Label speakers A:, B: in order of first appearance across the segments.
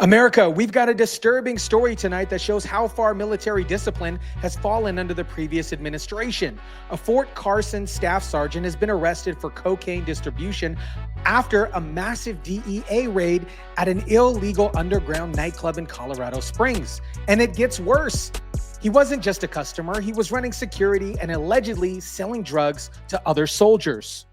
A: America, we've got a disturbing story tonight that shows how far military discipline has fallen under the previous administration. A Fort Carson Staff Sergeant has been arrested for cocaine distribution after a massive DEA raid at an illegal underground nightclub in Colorado Springs. And it gets worse. He wasn't just a customer, he was running security and allegedly selling drugs to other soldiers.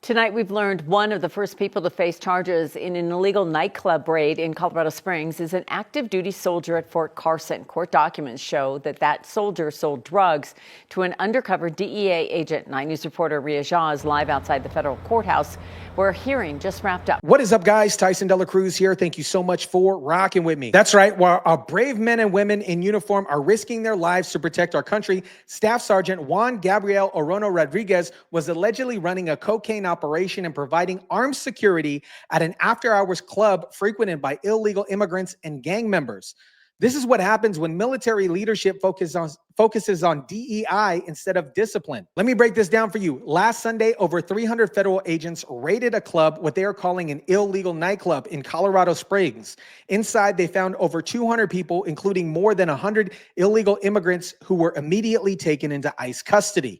B: Tonight, we've learned one of the first people to face charges in an illegal nightclub raid in Colorado Springs is an active duty soldier at Fort Carson. Court documents show that soldier sold drugs to an undercover DEA agent. 9 News reporter Ria Jha is live outside the federal courthouse where a hearing just wrapped up.
A: What is up, guys? Tyson Dela Cruz here. Thank you so much for rocking with me. That's right. While our brave men and women in uniform are risking their lives to protect our country, Staff Sergeant Juan Gabriel Orona-Rodriguez was allegedly running a cocaine operation and providing armed security at an after-hours club frequented by illegal immigrants and gang members. This is what happens when military leadership focuses on DEI instead of discipline. Let me break this down for you. Last Sunday, over 300 federal agents raided a club, what they are calling an illegal nightclub in Colorado Springs. Inside, they found over 200 people, including more than 100 illegal immigrants who were immediately taken into ICE custody.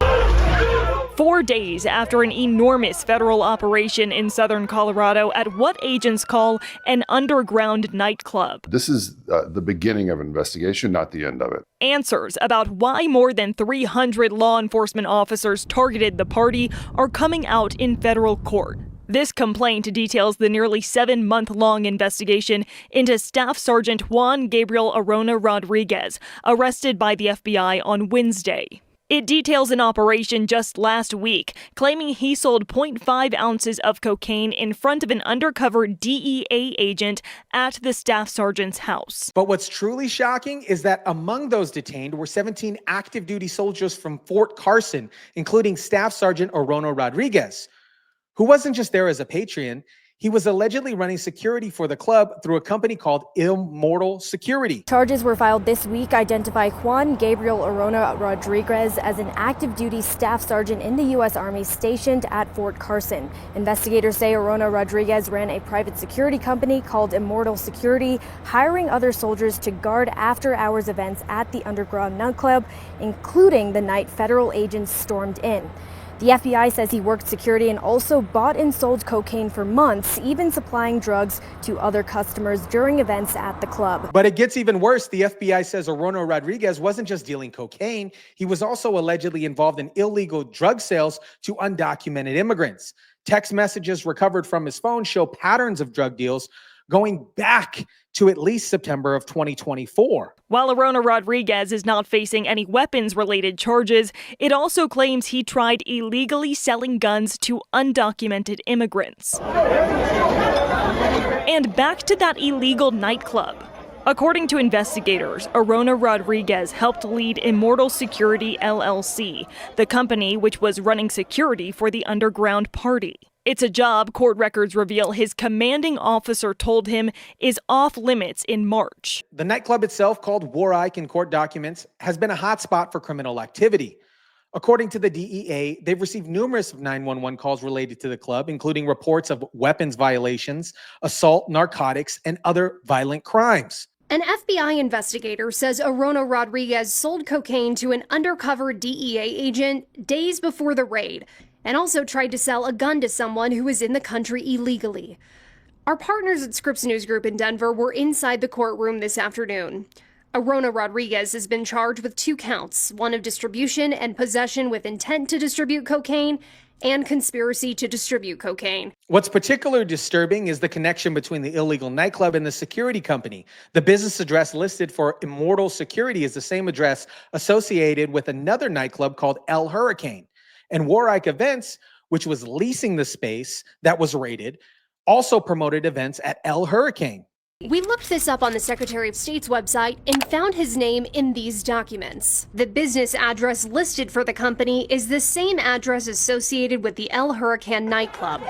C: 4 days after an enormous federal operation in southern Colorado at what agents call an underground nightclub.
D: This is the beginning of an investigation, not the end of it.
C: Answers about why more than 300 law enforcement officers targeted the party are coming out in federal court. This complaint details the nearly 7-month-long investigation into Staff Sergeant Juan Gabriel Orona-Rodriguez, arrested by the FBI on Wednesday. It details an operation just last week, claiming he sold 0.5 ounces of cocaine in front of an undercover DEA agent at the staff sergeant's house.
A: But what's truly shocking is that among those detained were 17 active duty soldiers from Fort Carson, including Staff Sergeant Orona-Rodriguez, who wasn't just there as a patron. He was allegedly running security for the club through a company called Immortal Security.
E: Charges were filed this week identify Juan Gabriel Orona-Rodriguez as an active duty staff sergeant in the U.S. Army stationed at Fort Carson. Investigators say Orona-Rodriguez ran a private security company called Immortal Security, hiring other soldiers to guard after-hours events at the underground nightclub, including the night federal agents stormed in. The FBI says he worked security and also bought and sold cocaine for months, even supplying drugs to other customers during events at the club.
A: But it gets even worse. The FBI says Orona-Rodriguez wasn't just dealing cocaine. He was also allegedly involved in illegal drug sales to undocumented immigrants. Text messages recovered from his phone show patterns of drug deals going back to at least September of 2024.
C: While Orona-Rodriguez is not facing any weapons-related charges, it also claims he tried illegally selling guns to undocumented immigrants. And back to that illegal nightclub. According to investigators, Orona-Rodriguez helped lead Immortal Security LLC, the company which was running security for the underground party. It's a job court records reveal his commanding officer told him is off limits in March.
A: The nightclub itself, called War Ike in court documents, has been a hotspot for criminal activity. According to the DEA, they've received numerous 911 calls related to the club, including reports of weapons violations, assault, narcotics, and other violent crimes.
F: An FBI investigator says Orona-Rodriguez sold cocaine to an undercover DEA agent days before the raid, and also tried to sell a gun to someone who was in the country illegally. Our partners at Scripps News Group in Denver were inside the courtroom this afternoon. Orona-Rodriguez has been charged with 2 counts, one of distribution and possession with intent to distribute cocaine, and conspiracy to distribute cocaine.
A: What's particularly disturbing is the connection between the illegal nightclub and the security company. The business address listed for Immortal Security is the same address associated with another nightclub called El Hurricane. And War Ike Events, which was leasing the space that was raided, also promoted events at El Hurricane.
F: We looked this up on the Secretary of State's website and found his name in these documents. The business address listed for the company is the same address associated with the El Hurricane nightclub.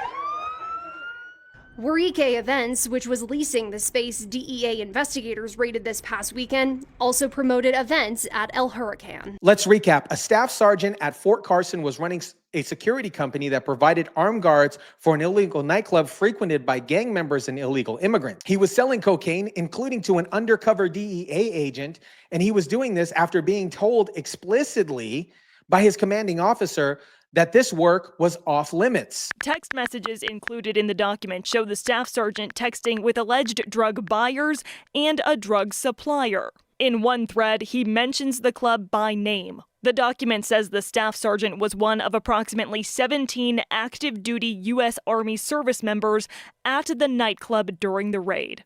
F: War Ike Events, which was leasing the space DEA investigators raided this past weekend, also promoted events at El Hurricane.
A: Let's recap. A staff sergeant at Fort Carson was running a security company that provided armed guards for an illegal nightclub frequented by gang members and illegal immigrants. He was selling cocaine, including to an undercover DEA agent, and he was doing this after being told explicitly by his commanding officer that this work was off limits.
C: Text messages included in the document show the staff sergeant texting with alleged drug buyers and a drug supplier. In one thread, he mentions the club by name. The document says the staff sergeant was one of approximately 17 active duty U.S. Army service members at the nightclub during the raid,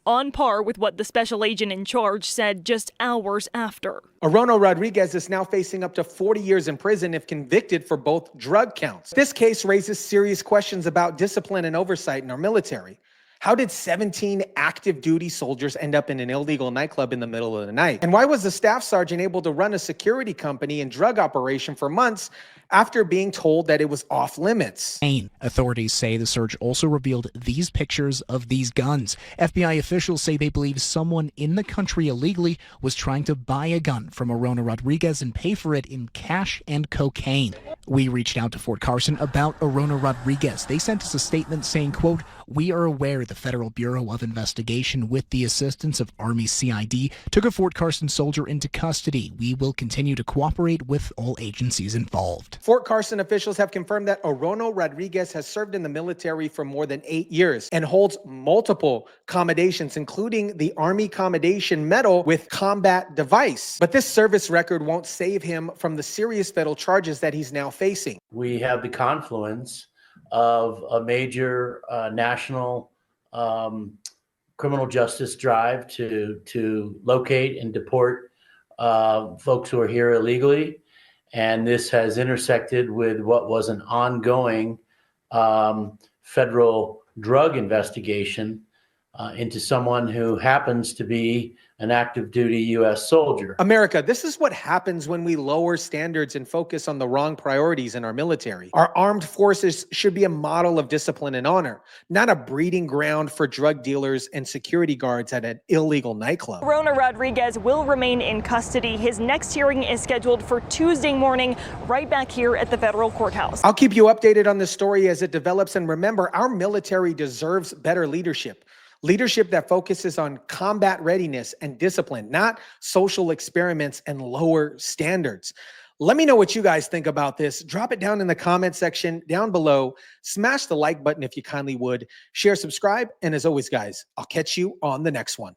C: on par with what the special agent in charge said just hours after.
A: Orona-Rodriguez is now facing up to 40 years in prison if convicted for both drug counts. This case raises serious questions about discipline and oversight in our military. How did 17 active duty soldiers end up in an illegal nightclub in the middle of the night? And why was the staff sergeant able to run a security company and drug operation for months after being told that it was off limits?
G: Authorities say the search also revealed these pictures of these guns. FBI officials say they believe someone in the country illegally was trying to buy a gun from Orona-Rodriguez and pay for it in cash and cocaine. We reached out to Fort Carson about Orona-Rodriguez. They sent us a statement saying, quote, "We are aware the Federal Bureau of Investigation, with the assistance of Army CID, took a Fort Carson soldier into custody. We will continue to cooperate with all agencies involved."
A: Fort Carson officials have confirmed that Orona-Rodriguez has served in the military for more than 8 years and holds multiple commendations, including the Army Commendation Medal with combat device. But this service record won't save him from the serious federal charges that he's now facing.
H: We have the confluence of a major national criminal justice drive to locate and deport folks who are here illegally. And this has intersected with what was an ongoing federal drug investigation into someone who happens to be an active duty U.S. soldier.
A: America, this is what happens when we lower standards and focus on the wrong priorities in our military. Our armed forces should be a model of discipline and honor, not a breeding ground for drug dealers and security guards at an illegal nightclub.
C: Orona-Rodriguez will remain in custody. His next hearing is scheduled for Tuesday morning, right back here at the federal courthouse.
A: I'll keep you updated on this story as it develops, and remember, our military deserves better leadership. Leadership that focuses on combat readiness and discipline, not social experiments and lower standards. Let me know what you guys think about this. Drop it down in the comment section down below. Smash the like button if you kindly would. Share, subscribe, and as always, guys, I'll catch you on the next one.